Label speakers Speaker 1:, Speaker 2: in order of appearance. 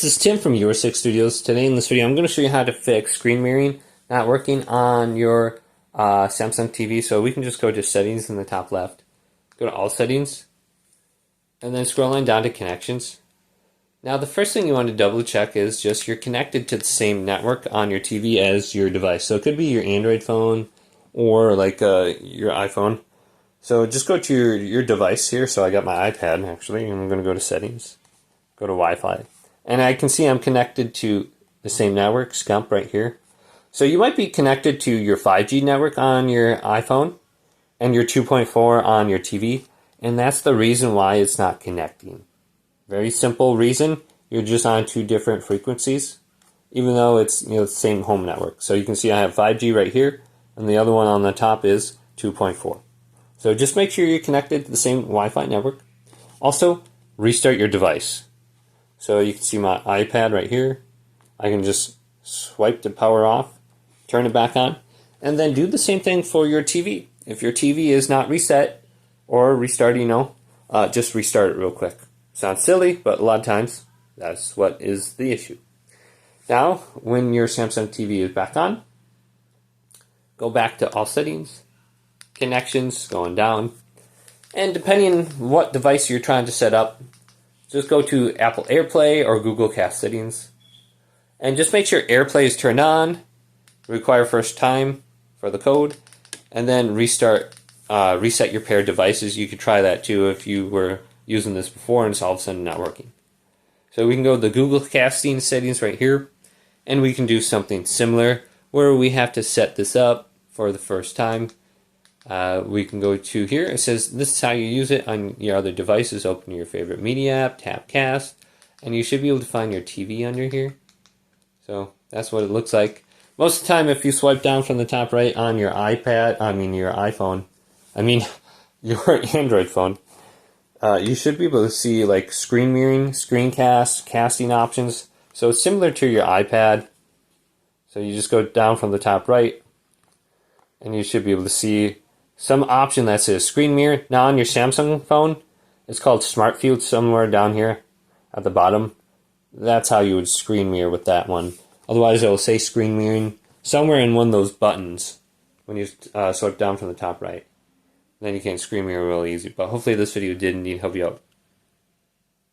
Speaker 1: This is Tim from Your Six Studios. Today in this video I'm going to show you how to fix screen mirroring not working on your Samsung TV. So we can just go to settings in the top left, go to all settings, and then scroll on down to connections. Now the first thing you want to double check is just you're connected to the same network on your TV as your device. So it could be your Android phone or like your iPhone. So just go to your device here. So I got my iPad actually, and I'm going to go to settings, go to Wi-Fi. And I can see I'm connected to the same network, Scump, right here. So you might be connected to your 5G network on your iPhone and your 2.4 on your TV. And that's the reason why it's not connecting. Very simple reason. You're just on two different frequencies, even though it's the same home network. So you can see I have 5G right here, and the other one on the top is 2.4. So just make sure you're connected to the same Wi-Fi network. Also, restart your device. So you can see my iPad right here. I can just swipe the power off, turn it back on, and then do the same thing for your TV. If your TV is not reset or restarted, just restart it real quick. Sounds silly, but a lot of times that's what is the issue. Now, when your Samsung TV is back on, go back to all settings, connections, going down, and depending on what device you're trying to set up, just go to Apple Airplay or Google Cast settings, and just make sure Airplay is turned on, require first time for the code, and then reset your paired devices. You could try that too if you were using this before and it's all of a sudden not working. So we can go to the Google Casting settings right here, and we can do something similar where we have to set this up for the first time. We can go to here. It says this is how you use it on your other devices. Open your favorite media app, tap cast, and you should be able to find your TV under here. So that's what it looks like. Most of the time, if you swipe down from the top right on your your iPhone, your Android phone, you should be able to see like screen mirroring, screencast, casting options. So it's similar to your iPad. So you just go down from the top right, and you should be able to see some option that says screen mirror. Now on your Samsung phone, it's called Smart Field somewhere down here at the bottom. That's how you would screen mirror with that one. Otherwise, it will say screen mirroring somewhere in one of those buttons when you swipe down from the top right. Then you can screen mirror real easy. But hopefully this video did indeed help you out.